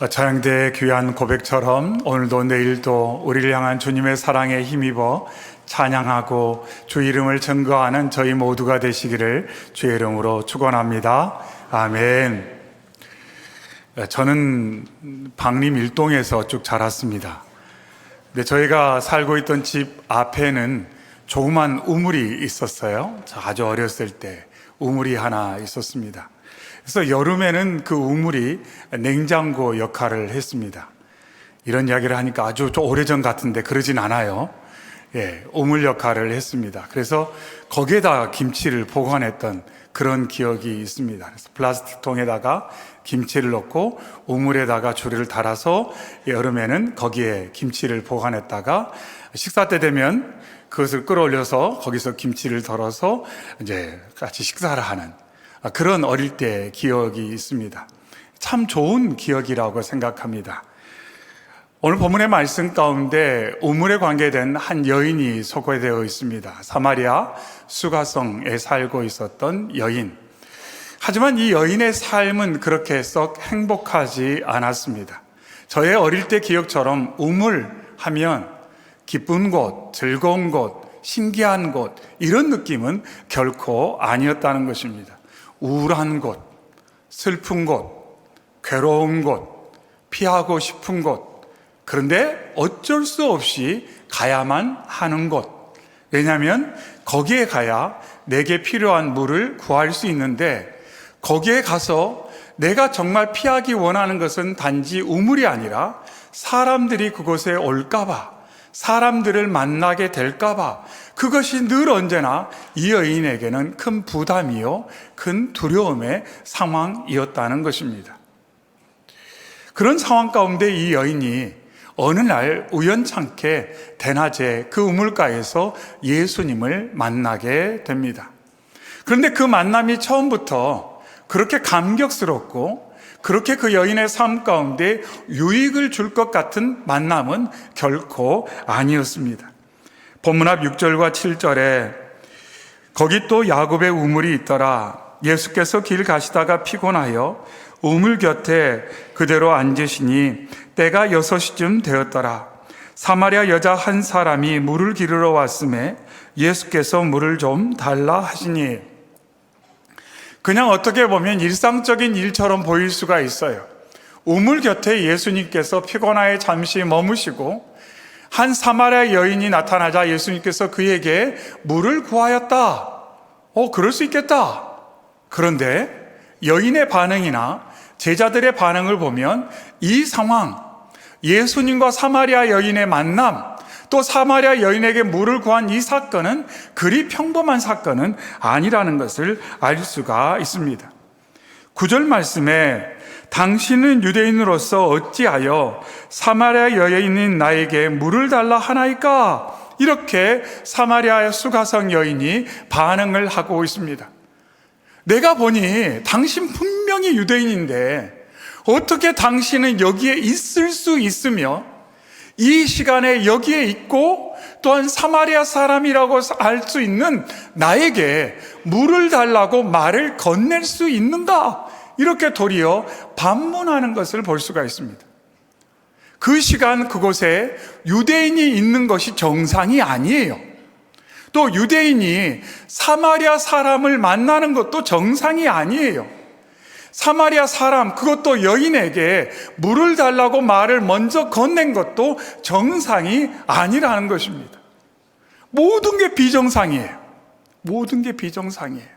자양대의 귀한 고백처럼 오늘도 내일도 우리를 향한 주님의 사랑에 힘입어 찬양하고 주 이름을 증거하는 저희 모두가 되시기를 주의 이름으로 축원합니다. 아멘. 저는 방림 일동에서 쭉 자랐습니다. 근데 저희가 살고 있던 집 앞에는 조그만 우물이 있었어요. 아주 어렸을 때 우물이 하나 있었습니다. 그래서 여름에는 그 우물이 냉장고 역할을 했습니다. 이런 이야기를 하니까 아주 오래전 같은데 그러진 않아요. 우물 역할을 했습니다. 그래서 거기에다 김치를 보관했던 그런 기억이 있습니다. 그래서 플라스틱 통에다가 김치를 넣고 우물에다가 조리를 달아서 여름에는 거기에 김치를 보관했다가 식사 때 되면 그것을 끌어올려서 거기서 김치를 덜어서 이제 같이 식사를 하는 그런 어릴 때 기억이 있습니다. 참 좋은 기억이라고 생각합니다. 오늘 본문의 말씀 가운데 우물에 관계된 한 여인이 소개되어 있습니다. 사마리아 수가성에 살고 있었던 여인. 하지만 이 여인의 삶은 그렇게 썩 행복하지 않았습니다. 저의 어릴 때 기억처럼 우물 하면 기쁜 곳, 즐거운 곳, 신기한 곳 이런 느낌은 결코 아니었다는 것입니다. 우울한 곳, 슬픈 곳, 괴로운 곳, 피하고 싶은 곳. 그런데 어쩔 수 없이 가야만 하는 곳. 왜냐하면 거기에 가야 내게 필요한 물을 구할 수 있는데 거기에 가서 내가 정말 피하기 원하는 것은 단지 우물이 아니라 사람들이 그곳에 올까봐, 사람들을 만나게 될까봐 그것이 늘 언제나 이 여인에게는 큰 부담이요, 큰 두려움의 상황이었다는 것입니다. 그런 상황 가운데 이 여인이 어느 날 우연찮게 대낮에 그 우물가에서 예수님을 만나게 됩니다. 그런데 그 만남이 처음부터 그렇게 감격스럽고 그렇게 그 여인의 삶 가운데 유익을 줄 것 같은 만남은 결코 아니었습니다. 본문 앞 6절과 7절에 거기 또 야곱의 우물이 있더라. 예수께서 길 가시다가 피곤하여 우물 곁에 그대로 앉으시니 때가 6시쯤 되었더라. 사마리아 여자 한 사람이 물을 기르러 왔음에 예수께서 물을 좀 달라 하시니, 그냥 어떻게 보면 일상적인 일처럼 보일 수가 있어요. 우물 곁에 예수님께서 피곤하여 잠시 머무시고 한 사마리아 여인이 나타나자 예수님께서 그에게 물을 구하였다. 그럴 수 있겠다. 그런데 여인의 반응이나 제자들의 반응을 보면 이 상황, 예수님과 사마리아 여인의 만남, 또 사마리아 여인에게 물을 구한 이 사건은 그리 평범한 사건은 아니라는 것을 알 수가 있습니다. 9절 말씀에 당신은 유대인으로서 어찌하여 사마리아 여인인 나에게 물을 달라 하나이까? 이렇게 사마리아 수가성 여인이 반응을 하고 있습니다. 내가 보니 당신 분명히 유대인인데 어떻게 당신은 여기에 있을 수 있으며 이 시간에 여기에 있고 또한 사마리아 사람이라고 알 수 있는 나에게 물을 달라고 말을 건넬 수 있는가? 이렇게 도리어 반문하는 것을 볼 수가 있습니다. 그 시간 그곳에 유대인이 있는 것이 정상이 아니에요. 또 유대인이 사마리아 사람을 만나는 것도 정상이 아니에요. 사마리아 사람, 그것도 여인에게 물을 달라고 말을 먼저 건넨 것도 정상이 아니라는 것입니다. 모든 게 비정상이에요. 모든 게 비정상이에요.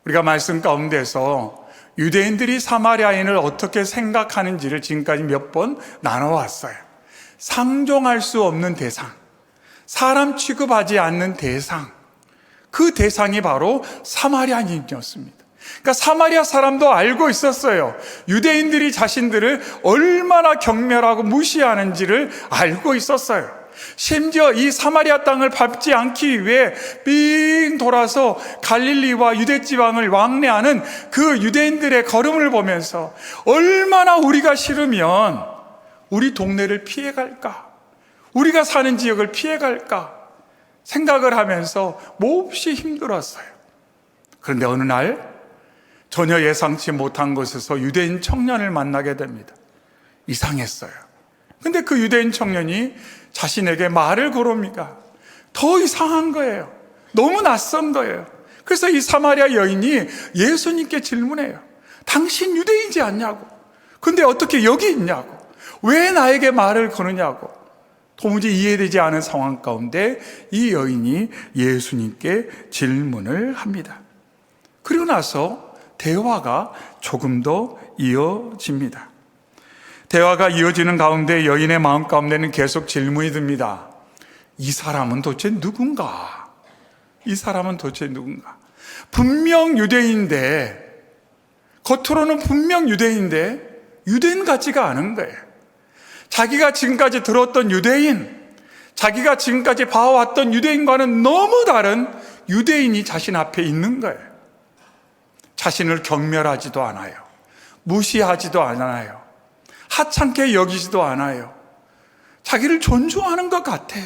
우리가 말씀 가운데서 유대인들이 사마리아인을 어떻게 생각하는지를 지금까지 몇 번 나눠왔어요. 상종할 수 없는 대상, 사람 취급하지 않는 대상, 그 대상이 바로 사마리아인이었습니다. 그러니까 사마리아 사람도 알고 있었어요. 유대인들이 자신들을 얼마나 경멸하고 무시하는지를 알고 있었어요. 심지어 이 사마리아 땅을 밟지 않기 위해 빙 돌아서 갈릴리와 유대 지방을 왕래하는 그 유대인들의 걸음을 보면서 얼마나 우리가 싫으면 우리 동네를 피해갈까, 우리가 사는 지역을 피해갈까 생각을 하면서 몹시 힘들었어요. 그런데 어느 날 전혀 예상치 못한 곳에서 유대인 청년을 만나게 됩니다. 이상했어요. 근데 그 유대인 청년이 자신에게 말을 걸어옵니다. 더 이상한 거예요. 너무 낯선 거예요. 그래서 이 사마리아 여인이 예수님께 질문해요. 당신 유대인이지 않냐고. 근데 어떻게 여기 있냐고. 왜 나에게 말을 거느냐고. 도무지 이해되지 않은 상황 가운데 이 여인이 예수님께 질문을 합니다. 그리고 나서 대화가 조금 더 이어집니다. 대화가 이어지는 가운데 여인의 마음 가운데는 계속 질문이 듭니다. 이 사람은 도대체 누군가? 이 사람은 도대체 누군가? 분명 유대인인데, 겉으로는 분명 유대인인데 유대인 같지가 않은 거예요. 자기가 지금까지 들었던 유대인, 자기가 지금까지 봐왔던 유대인과는 너무 다른 유대인이 자신 앞에 있는 거예요. 자신을 경멸하지도 않아요. 무시하지도 않아요. 하찮게 여기지도 않아요. 자기를 존중하는 것 같아요.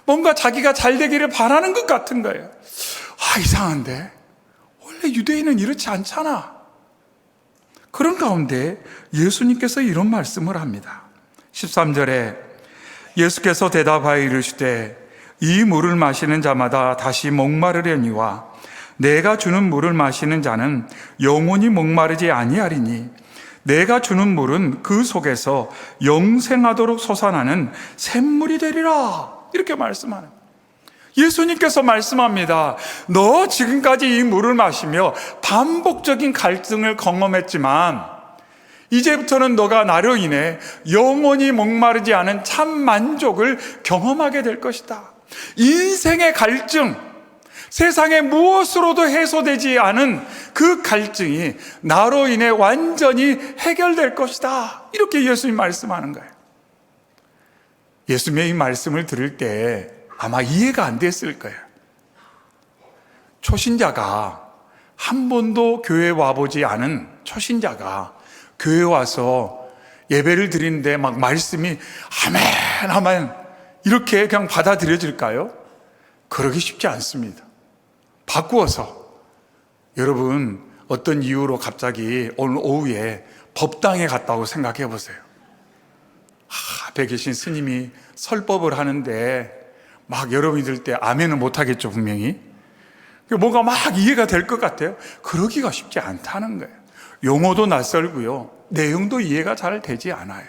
뭔가 자기가 잘 되기를 바라는 것 같은 거예요. 이상한데? 원래 유대인은 이렇지 않잖아. 그런 가운데 예수님께서 이런 말씀을 합니다. 13절에 예수께서 대답하여 이르시되 이 물을 마시는 자마다 다시 목마르려니와 내가 주는 물을 마시는 자는 영원히 목마르지 아니하리니 내가 주는 물은 그 속에서 영생하도록 솟아나는 샘물이 되리라. 이렇게 말씀하는 거예요. 예수님께서 말씀합니다. 너 지금까지 이 물을 마시며 반복적인 갈등을 경험했지만 이제부터는 너가 나로 인해 영원히 목마르지 않은 참 만족을 경험하게 될 것이다. 인생의 갈증, 세상의 무엇으로도 해소되지 않은 그 갈증이 나로 인해 완전히 해결될 것이다. 이렇게 예수님 말씀하는 거예요. 예수님의 이 말씀을 들을 때 아마 이해가 안 됐을 거예요. 초신자가 한 번도 교회에 와보지 않은 초신자가 교회에 와서 예배를 드리는데 막 말씀이 아멘, 아멘 이렇게 그냥 받아들여질까요? 그러기 쉽지 않습니다. 바꾸어서 여러분 어떤 이유로 갑자기 오늘 오후에 법당에 갔다고 생각해 보세요. 앞에 계신 스님이 설법을 하는데 막 여러분이 들 때 아멘은 못하겠죠, 분명히. 뭔가 막 이해가 될 것 같아요. 그러기가 쉽지 않다는 거예요. 용어도 낯설고요, 내용도 이해가 잘 되지 않아요.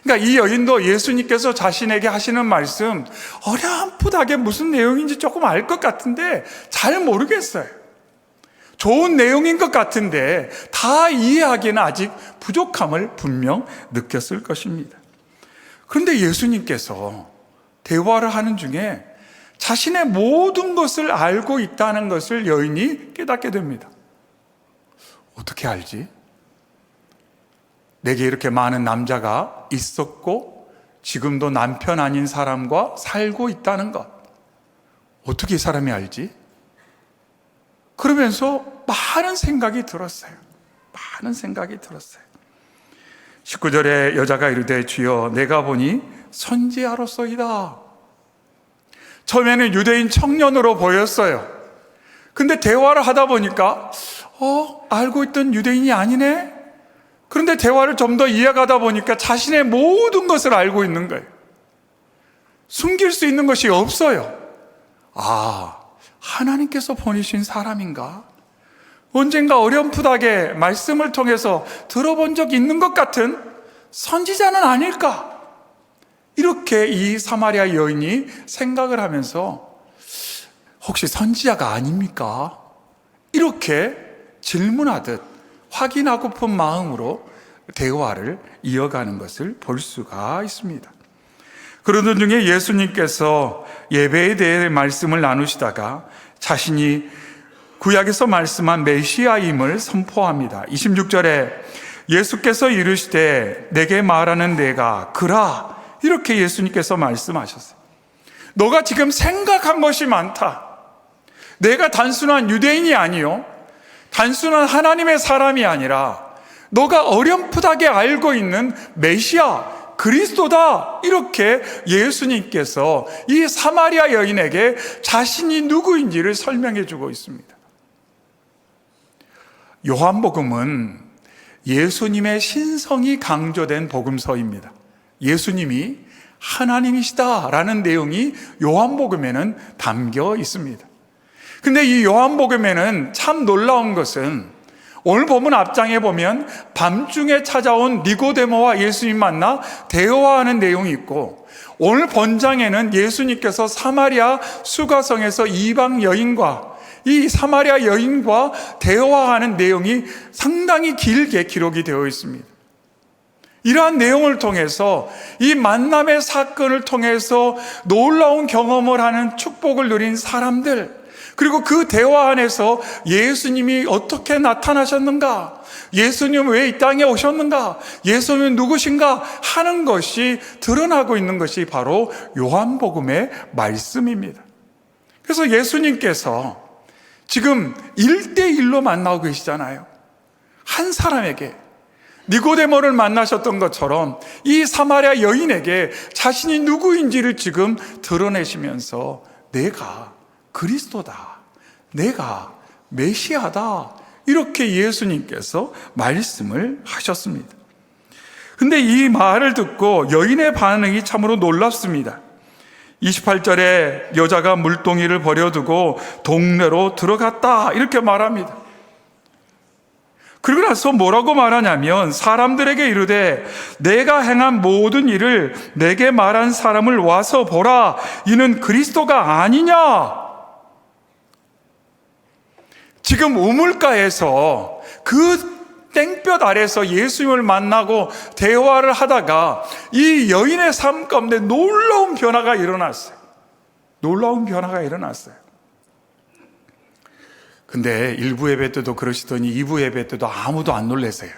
그러니까 이 여인도 예수님께서 자신에게 하시는 말씀 어렴풋하게 무슨 내용인지 조금 알 것 같은데 잘 모르겠어요. 좋은 내용인 것 같은데 다 이해하기에는 아직 부족함을 분명 느꼈을 것입니다. 그런데 예수님께서 대화를 하는 중에 자신의 모든 것을 알고 있다는 것을 여인이 깨닫게 됩니다. 어떻게 알지? 내게 이렇게 많은 남자가 있었고 지금도 남편 아닌 사람과 살고 있다는 것, 어떻게 이 사람이 알지? 그러면서 많은 생각이 들었어요. 많은 생각이 들었어요. 19절에 여자가 이르되 주여 내가 보니 선지자로서이다. 처음에는 유대인 청년으로 보였어요. 근데 대화를 하다 보니까 알고 있던 유대인이 아니네. 그런데 대화를 좀 더 이해가다 보니까 자신의 모든 것을 알고 있는 거예요. 숨길 수 있는 것이 없어요. 하나님께서 보내신 사람인가? 언젠가 어렴풋하게 말씀을 통해서 들어본 적이 있는 것 같은 선지자는 아닐까? 이렇게 이 사마리아 여인이 생각을 하면서 혹시 선지자가 아닙니까? 이렇게 질문하듯 확인하고픈 마음으로 대화를 이어가는 것을 볼 수가 있습니다. 그러던 중에 예수님께서 예배에 대해 말씀을 나누시다가 자신이 구약에서 말씀한 메시아임을 선포합니다. 26절에 예수께서 이르시되 내게 말하는 내가 그라, 이렇게 예수님께서 말씀하셨어요. 너가 지금 생각한 것이 많다. 내가 단순한 유대인이 아니요, 단순한 하나님의 사람이 아니라 너가 어렴풋하게 알고 있는 메시아 그리스도다. 이렇게 예수님께서 이 사마리아 여인에게 자신이 누구인지를 설명해 주고 있습니다. 요한복음은 예수님의 신성이 강조된 복음서입니다. 예수님이 하나님이시다라는 내용이 요한복음에는 담겨 있습니다. 근데 이 요한복음에는 참 놀라운 것은 오늘 본문 앞장에 보면 밤중에 찾아온 니고데모와 예수님 만나 대화하는 내용이 있고, 오늘 본장에는 예수님께서 사마리아 수가성에서 이방 여인과 이 사마리아 여인과 대화하는 내용이 상당히 길게 기록이 되어 있습니다. 이러한 내용을 통해서 이 만남의 사건을 통해서 놀라운 경험을 하는 축복을 누린 사람들, 그리고 그 대화 안에서 예수님이 어떻게 나타나셨는가, 예수님은 왜 이 땅에 오셨는가, 예수님은 누구신가 하는 것이 드러나고 있는 것이 바로 요한복음의 말씀입니다. 그래서 예수님께서 지금 1대1로 만나고 계시잖아요. 한 사람에게, 니고데모를 만나셨던 것처럼 이 사마리아 여인에게 자신이 누구인지를 지금 드러내시면서 내가 그리스도다, 내가 메시아다, 이렇게 예수님께서 말씀을 하셨습니다. 근데 이 말을 듣고 여인의 반응이 참으로 놀랍습니다. 28절에 여자가 물동이를 버려두고 동네로 들어갔다, 이렇게 말합니다. 그리고 나서 뭐라고 말하냐면, 사람들에게 이르되 내가 행한 모든 일을 내게 말한 사람을 와서 보라, 이는 그리스도가 아니냐. 지금 우물가에서 그 땡볕 아래서 예수님을 만나고 대화를 하다가 이 여인의 삶 가운데 놀라운 변화가 일어났어요. 놀라운 변화가 일어났어요. 근데 1부 예배 때도 그러시더니 2부 예배 때도 아무도 안 놀라세요.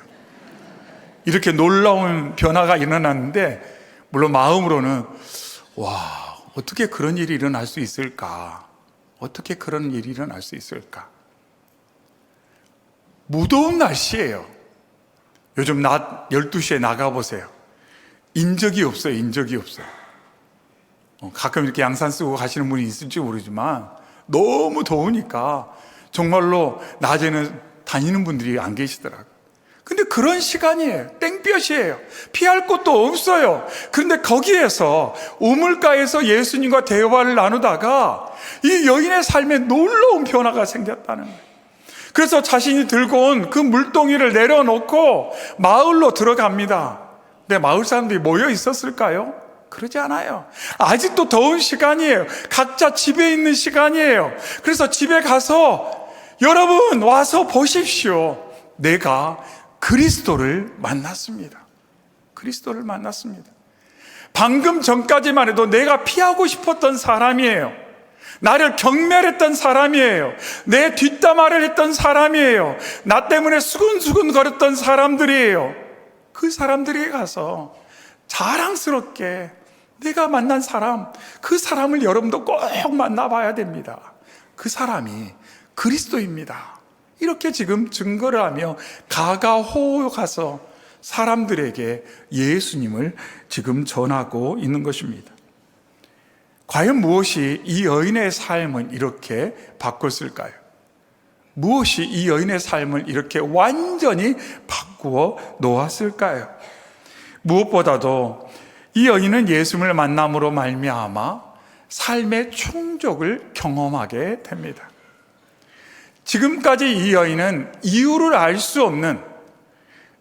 이렇게 놀라운 변화가 일어났는데, 물론 마음으로는 와, 어떻게 그런 일이 일어날 수 있을까? 어떻게 그런 일이 일어날 수 있을까? 무더운 날씨예요. 요즘 낮 12시에 나가보세요. 인적이 없어요. 인적이 없어요. 가끔 이렇게 양산 쓰고 가시는 분이 있을지 모르지만 너무 더우니까 정말로 낮에는 다니는 분들이 안 계시더라고요. 근데 그런 시간이에요. 땡볕이에요. 피할 곳도 없어요. 그런데 거기에서 우물가에서 예수님과 대화를 나누다가 이 여인의 삶에 놀라운 변화가 생겼다는 거예요. 그래서 자신이 들고 온 그 물동이를 내려놓고 마을로 들어갑니다. 근데 마을 사람들이 모여 있었을까요? 그러지 않아요. 아직도 더운 시간이에요. 각자 집에 있는 시간이에요. 그래서 집에 가서 여러분 와서 보십시오. 내가 그리스도를 만났습니다. 그리스도를 만났습니다. 방금 전까지만 해도 내가 피하고 싶었던 사람이에요. 나를 경멸했던 사람이에요. 내 뒷담화를 했던 사람이에요. 나 때문에 수근수근 거렸던 사람들이에요. 그 사람들에게 가서 자랑스럽게 내가 만난 사람, 그 사람을 여러분도 꼭 만나봐야 됩니다. 그 사람이 그리스도입니다. 이렇게 지금 증거를 하며 가가호호 가서 사람들에게 예수님을 지금 전하고 있는 것입니다. 과연 무엇이 이 여인의 삶을 이렇게 바꿨을까요? 무엇이 이 여인의 삶을 이렇게 완전히 바꾸어 놓았을까요? 무엇보다도 이 여인은 예수님을 만남으로 말미암아 삶의 충족을 경험하게 됩니다. 지금까지 이 여인은 이유를 알 수 없는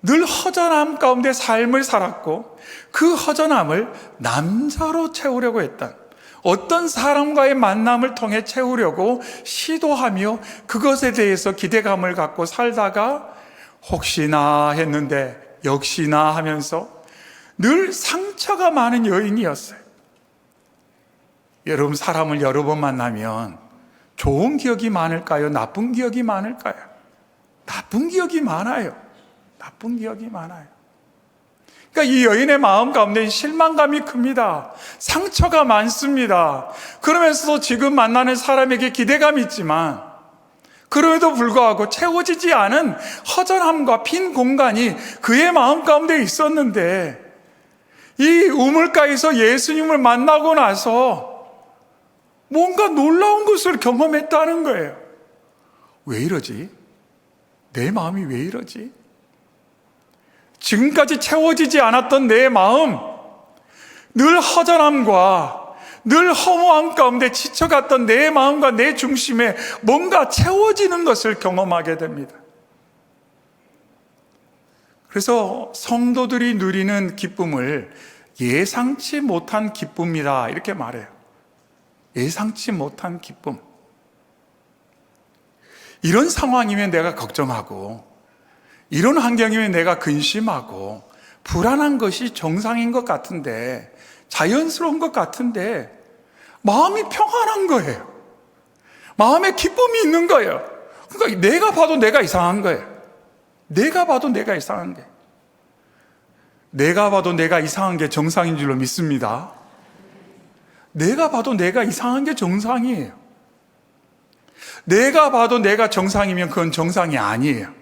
늘 허전함 가운데 삶을 살았고, 그 허전함을 남자로 채우려고 했던, 어떤 사람과의 만남을 통해 채우려고 시도하며 그것에 대해서 기대감을 갖고 살다가 혹시나 했는데 역시나 하면서 늘 상처가 많은 여인이었어요. 여러분, 사람을 여러 번 만나면 좋은 기억이 많을까요? 나쁜 기억이 많을까요? 나쁜 기억이 많아요. 나쁜 기억이 많아요. 그러니까 이 여인의 마음 가운데 실망감이 큽니다. 상처가 많습니다. 그러면서도 지금 만나는 사람에게 기대감이 있지만, 그럼에도 불구하고 채워지지 않은 허전함과 빈 공간이 그의 마음 가운데 있었는데, 이 우물가에서 예수님을 만나고 나서 뭔가 놀라운 것을 경험했다는 거예요. 왜 이러지? 내 마음이 왜 이러지? 지금까지 채워지지 않았던 내 마음, 늘 허전함과 늘 허무함 가운데 지쳐갔던 내 마음과 내 중심에 뭔가 채워지는 것을 경험하게 됩니다. 그래서 성도들이 누리는 기쁨을 예상치 못한 기쁨이다 이렇게 말해요. 예상치 못한 기쁨. 이런 상황이면 내가 걱정하고, 이런 환경이면 내가 근심하고 불안한 것이 정상인 것 같은데, 자연스러운 것 같은데 마음이 평안한 거예요. 마음에 기쁨이 있는 거예요. 그러니까 내가 봐도 내가 이상한 거예요. 내가 봐도 내가 이상한 거예요. 내가 봐도 내가 이상한 게 정상인 줄로 믿습니다. 내가 봐도 내가 이상한 게 정상이에요. 내가 봐도 내가 정상이면 그건 정상이 아니에요.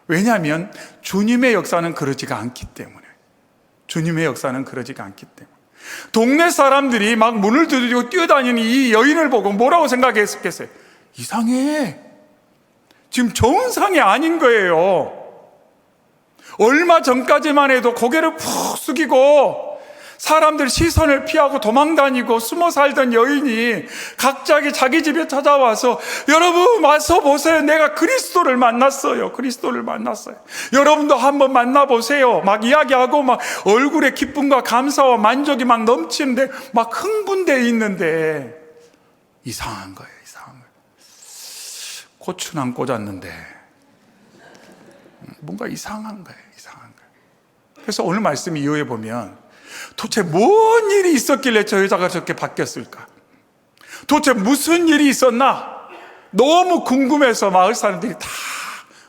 왜냐하면 주님의 역사는 그러지가 않기 때문에. 주님의 역사는 그러지가 않기 때문에. 동네 사람들이 막 문을 두드리고 뛰어다니는 이 여인을 보고 뭐라고 생각했겠어요? 이상해. 지금 정상이 아닌 거예요. 얼마 전까지만 해도 고개를 푹 숙이고 사람들 시선을 피하고 도망다니고 숨어 살던 여인이 갑자기 자기 집에 찾아와서, 여러분 와서 보세요. 내가 그리스도를 만났어요. 그리스도를 만났어요. 여러분도 한번 만나보세요. 막 이야기하고 막 얼굴에 기쁨과 감사와 만족이 막 넘치는데 막 흥분되어 있는데 이상한 거예요. 이상한 거예요. 고추는 안 꽂았는데 뭔가 이상한 거예요. 이상한 거예요. 그래서 오늘 말씀 이후에 보면 도대체 뭔 일이 있었길래 저 여자가 저렇게 바뀌었을까? 도대체 무슨 일이 있었나? 너무 궁금해서 마을 사람들이 다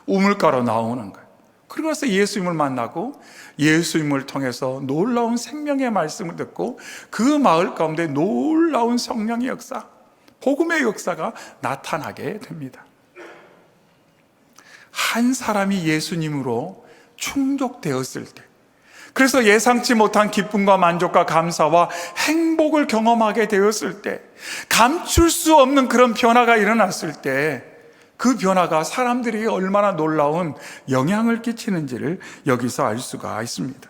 우물가로 나오는 거예요. 그러고서 예수님을 만나고 예수님을 통해서 놀라운 생명의 말씀을 듣고 그 마을 가운데 놀라운 성령의 역사, 복음의 역사가 나타나게 됩니다. 한 사람이 예수님으로 충족되었을 때, 그래서 예상치 못한 기쁨과 만족과 감사와 행복을 경험하게 되었을 때, 감출 수 없는 그런 변화가 일어났을 때, 그 변화가 사람들이 얼마나 놀라운 영향을 끼치는지를 여기서 알 수가 있습니다.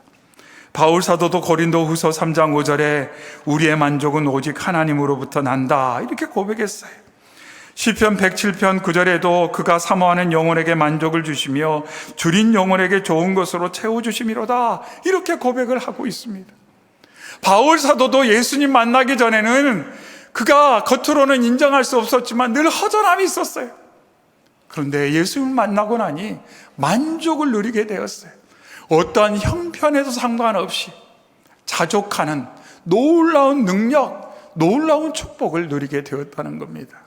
바울 사도도 고린도후서 3장 5절에 우리의 만족은 오직 하나님으로부터 난다 이렇게 고백했어요. 시편 107편 9절에도 그가 사모하는 영혼에게 만족을 주시며 줄인 영혼에게 좋은 것으로 채워주심이로다 이렇게 고백을 하고 있습니다. 바울 사도도 예수님 만나기 전에는 그가 겉으로는 인정할 수 없었지만 늘 허전함이 있었어요. 그런데 예수님을 만나고 나니 만족을 누리게 되었어요. 어떠한 형편에도 상관없이 자족하는 놀라운 능력, 놀라운 축복을 누리게 되었다는 겁니다.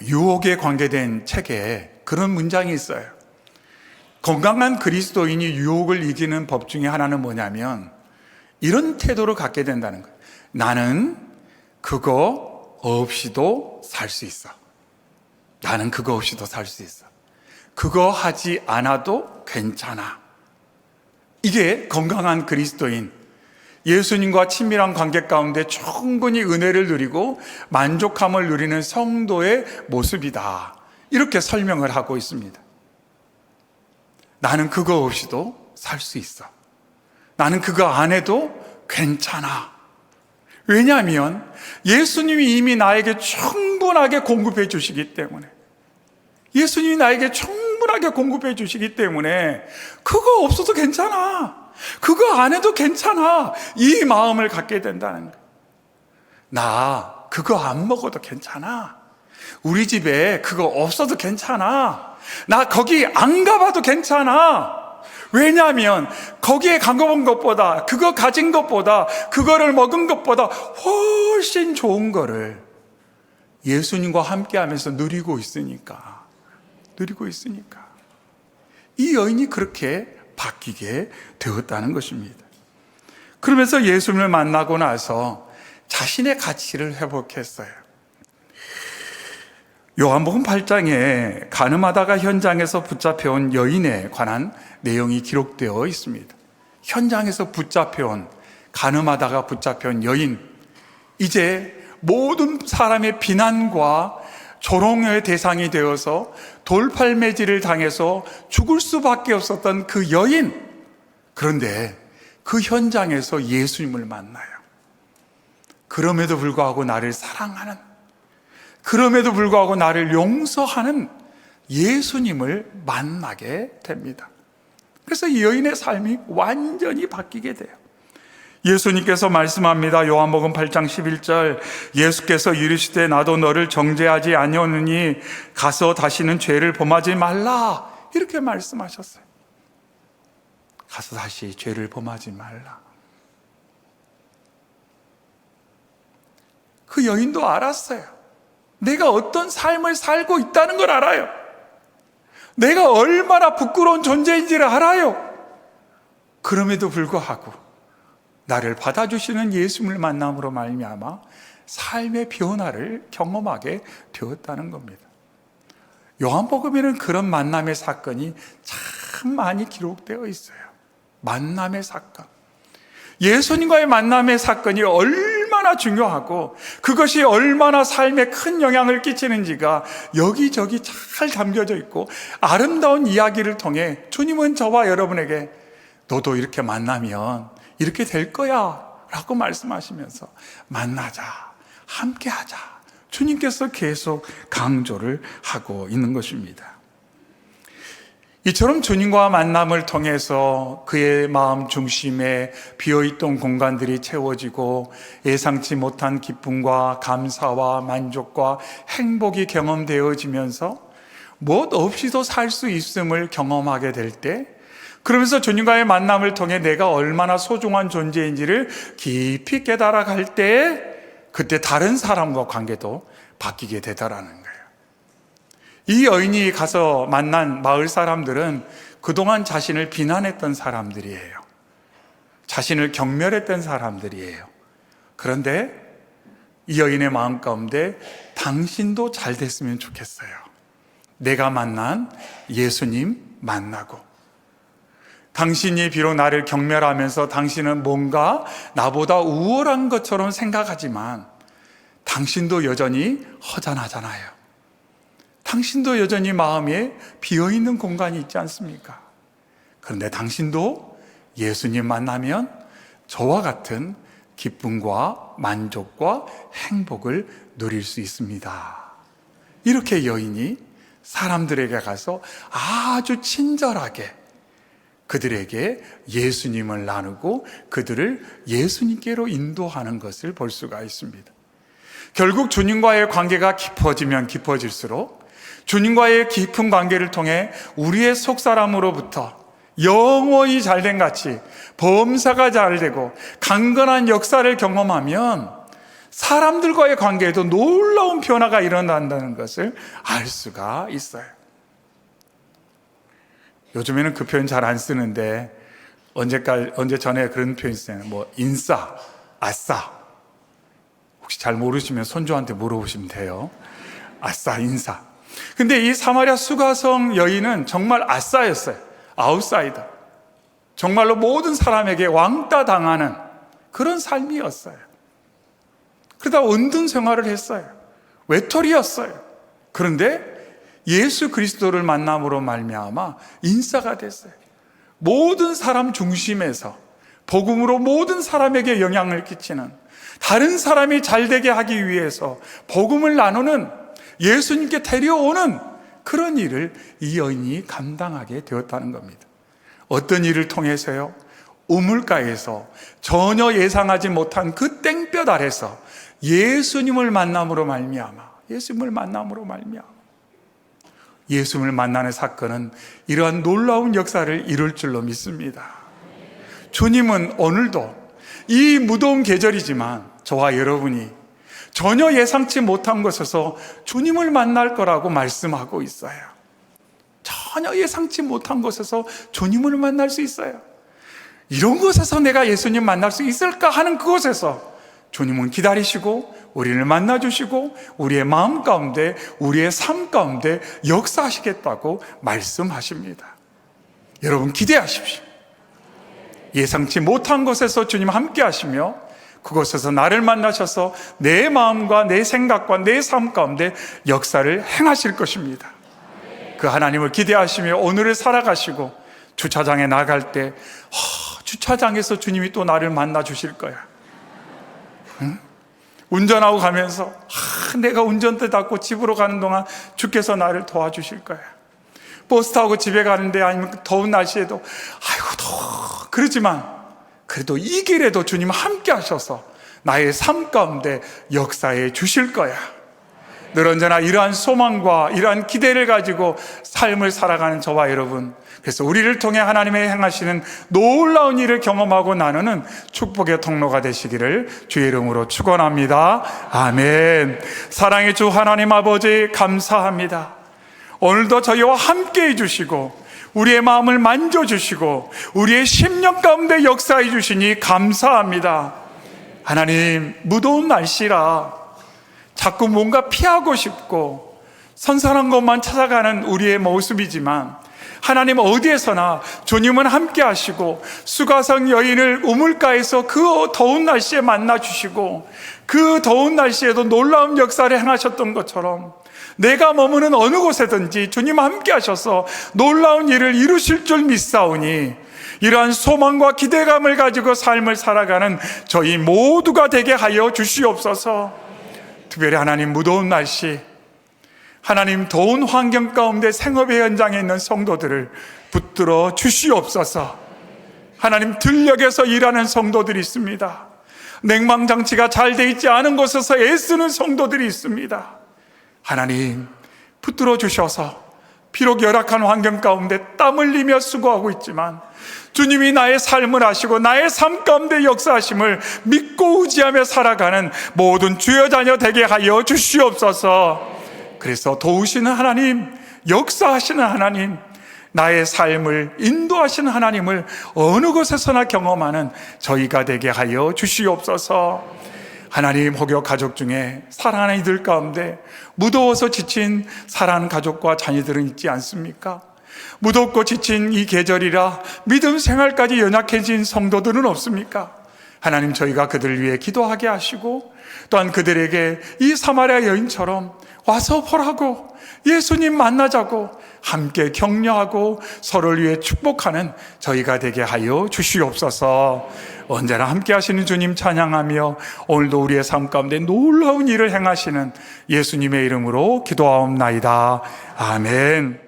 유혹에 관계된 책에 그런 문장이 있어요. 건강한 그리스도인이 유혹을 이기는 법 중에 하나는 뭐냐면 이런 태도를 갖게 된다는 거예요. 나는 그거 없이도 살 수 있어. 나는 그거 없이도 살 수 있어. 그거 하지 않아도 괜찮아. 이게 건강한 그리스도인, 예수님과 친밀한 관계 가운데 충분히 은혜를 누리고 만족함을 누리는 성도의 모습이다. 이렇게 설명을 하고 있습니다. 나는 그거 없이도 살 수 있어. 나는 그거 안 해도 괜찮아. 왜냐하면 예수님이 이미 나에게 충분하게 공급해 주시기 때문에, 예수님이 나에게 충분하게 공급해 주시기 때문에 그거 없어도 괜찮아. 그거 안 해도 괜찮아. 이 마음을 갖게 된다는 거예요. 나 그거 안 먹어도 괜찮아. 우리 집에 그거 없어도 괜찮아. 나 거기 안 가봐도 괜찮아. 왜냐하면 거기에 가본 것보다, 그거 가진 것보다, 그거를 먹은 것보다 훨씬 좋은 거를 예수님과 함께 하면서 누리고 있으니까. 이 여인이 그렇게 바뀌게 되었다는 것입니다. 그러면서 예수님을 만나고 나서 자신의 가치를 회복했어요. 요한복음 8장에 가늠하다가 현장에서 붙잡혀온 여인에 관한 내용이 기록되어 있습니다. 현장에서 붙잡혀온, 가늠하다가 붙잡혀온 여인, 이제 모든 사람의 비난과 조롱의 대상이 되어서 돌팔매질을 당해서 죽을 수밖에 없었던 그 여인. 그런데 그 현장에서 예수님을 만나요. 그럼에도 불구하고 나를 사랑하는, 그럼에도 불구하고 나를 용서하는 예수님을 만나게 됩니다. 그래서 이 여인의 삶이 완전히 바뀌게 돼요. 예수님께서 말씀합니다. 요한복음 8장 11절, 예수께서 이르시되 나도 너를 정죄하지 아니하노니 가서 다시는 죄를 범하지 말라, 이렇게 말씀하셨어요. 가서 다시 죄를 범하지 말라. 그 여인도 알았어요. 내가 어떤 삶을 살고 있다는 걸 알아요. 내가 얼마나 부끄러운 존재인지를 알아요. 그럼에도 불구하고 나를 받아주시는 예수님을 만남으로 말미암아 삶의 변화를 경험하게 되었다는 겁니다. 요한복음에는 그런 만남의 사건이 참 많이 기록되어 있어요. 만남의 사건, 예수님과의 만남의 사건이 얼마나 중요하고 그것이 얼마나 삶에 큰 영향을 끼치는지가 여기저기 잘 담겨져 있고, 아름다운 이야기를 통해 주님은 저와 여러분에게 너도 이렇게 만나면 이렇게 될 거야 라고 말씀하시면서 만나자, 함께하자, 주님께서 계속 강조를 하고 있는 것입니다. 이처럼 주님과 만남을 통해서 그의 마음 중심에 비어있던 공간들이 채워지고 예상치 못한 기쁨과 감사와 만족과 행복이 경험되어지면서 무엇 없이도 살 수 있음을 경험하게 될 때, 그러면서 주님과의 만남을 통해 내가 얼마나 소중한 존재인지를 깊이 깨달아갈 때, 그때 다른 사람과 관계도 바뀌게 되더라는 거예요. 이 여인이 가서 만난 마을 사람들은 그동안 자신을 비난했던 사람들이에요. 자신을 경멸했던 사람들이에요. 그런데 이 여인의 마음 가운데 당신도 잘 됐으면 좋겠어요. 내가 만난 예수님 만나고, 당신이 비록 나를 경멸하면서 당신은 뭔가 나보다 우월한 것처럼 생각하지만 당신도 여전히 허전하잖아요. 당신도 여전히 마음에 비어있는 공간이 있지 않습니까? 그런데 당신도 예수님 만나면 저와 같은 기쁨과 만족과 행복을 누릴 수 있습니다. 이렇게 여인이 사람들에게 가서 아주 친절하게 그들에게 예수님을 나누고 그들을 예수님께로 인도하는 것을 볼 수가 있습니다. 결국 주님과의 관계가 깊어지면 깊어질수록 주님과의 깊은 관계를 통해 우리의 속사람으로부터 영원히 잘된 같이 범사가 잘되고 강건한 역사를 경험하면 사람들과의 관계에도 놀라운 변화가 일어난다는 것을 알 수가 있어요. 요즘에는 그 표현 잘 안 쓰는데 언제 전에 그런 표현 쓰잖아요. 뭐 인싸, 아싸. 혹시 잘 모르시면 손주한테 물어보시면 돼요. 아싸, 인싸. 근데 이 사마리아 수가성 여인은 정말 아싸였어요. 아웃사이더. 정말로 모든 사람에게 왕따 당하는 그런 삶이었어요. 그러다 은둔 생활을 했어요. 외톨이였어요. 그런데 예수 그리스도를 만남으로 말미암아 인싸가 됐어요. 모든 사람 중심에서 복음으로 모든 사람에게 영향을 끼치는, 다른 사람이 잘되게 하기 위해서 복음을 나누는, 예수님께 데려오는 그런 일을 이 여인이 감당하게 되었다는 겁니다. 어떤 일을 통해서요? 우물가에서 전혀 예상하지 못한 그 땡볕 아래서 예수님을 만남으로 말미암아, 예수님을 만나는 사건은 이러한 놀라운 역사를 이룰 줄로 믿습니다. 주님은 오늘도 이 무더운 계절이지만 저와 여러분이 전혀 예상치 못한 곳에서 주님을 만날 거라고 말씀하고 있어요. 전혀 예상치 못한 곳에서 주님을 만날 수 있어요. 이런 곳에서 내가 예수님 만날 수 있을까 하는 그곳에서 주님은 기다리시고 우리를 만나주시고 우리의 마음 가운데, 우리의 삶 가운데 역사하시겠다고 말씀하십니다. 여러분 기대하십시오. 예상치 못한 곳에서 주님 함께 하시며 그곳에서 나를 만나셔서 내 마음과 내 생각과 내 삶 가운데 역사를 행하실 것입니다. 그 하나님을 기대하시며 오늘을 살아가시고 주차장에 나갈 때 주차장에서 주님이 또 나를 만나 주실 거야. 응? 운전하고 가면서 내가 운전대 닫고 집으로 가는 동안 주께서 나를 도와주실 거야. 버스 타고 집에 가는데 아니면 더운 날씨에도 아이고 더워 그러지만 그래도 이 길에도 주님 함께 하셔서 나의 삶 가운데 역사해 주실 거야. 늘 언제나 이러한 소망과 이러한 기대를 가지고 삶을 살아가는 저와 여러분, 그래서 우리를 통해 하나님의 행하시는 놀라운 일을 경험하고 나누는 축복의 통로가 되시기를 주의 이름으로 축원합니다. 아멘. 사랑의 주 하나님 아버지 감사합니다. 오늘도 저희와 함께 해주시고 우리의 마음을 만져주시고 우리의 심령 가운데 역사해 주시니 감사합니다. 하나님, 무더운 날씨라 자꾸 뭔가 피하고 싶고 선선한 것만 찾아가는 우리의 모습이지만 하나님 어디에서나 주님은 함께 하시고 수가성 여인을 우물가에서 그 더운 날씨에 만나 주시고 그 더운 날씨에도 놀라운 역사를 행하셨던 것처럼 내가 머무는 어느 곳에든지 주님 함께 하셔서 놀라운 일을 이루실 줄 믿사오니 이러한 소망과 기대감을 가지고 삶을 살아가는 저희 모두가 되게 하여 주시옵소서. 특별히 하나님, 무더운 날씨, 하나님 더운 환경 가운데 생업의 현장에 있는 성도들을 붙들어 주시옵소서. 하나님, 들녘에서 일하는 성도들이 있습니다. 냉방장치가 잘 돼 있지 않은 곳에서 애쓰는 성도들이 있습니다. 하나님, 붙들어 주셔서 비록 열악한 환경 가운데 땀 흘리며 수고하고 있지만 주님이 나의 삶을 하시고 나의 삶 가운데 역사하심을 믿고 의지하며 살아가는 모든 주여 자녀 되게 하여 주시옵소서. 그래서 도우시는 하나님, 역사하시는 하나님, 나의 삶을 인도하시는 하나님을 어느 곳에서나 경험하는 저희가 되게 하여 주시옵소서. 하나님, 혹여 가족 중에 사랑하는 이들 가운데 무더워서 지친 사랑하는 가족과 자녀들은 있지 않습니까? 무덥고 지친 이 계절이라 믿음 생활까지 연약해진 성도들은 없습니까? 하나님, 저희가 그들을 위해 기도하게 하시고 또한 그들에게 이 사마리아 여인처럼 와서 보라고, 예수님 만나자고 함께 격려하고 서로를 위해 축복하는 저희가 되게 하여 주시옵소서. 언제나 함께 하시는 주님 찬양하며 오늘도 우리의 삶 가운데 놀라운 일을 행하시는 예수님의 이름으로 기도하옵나이다. 아멘.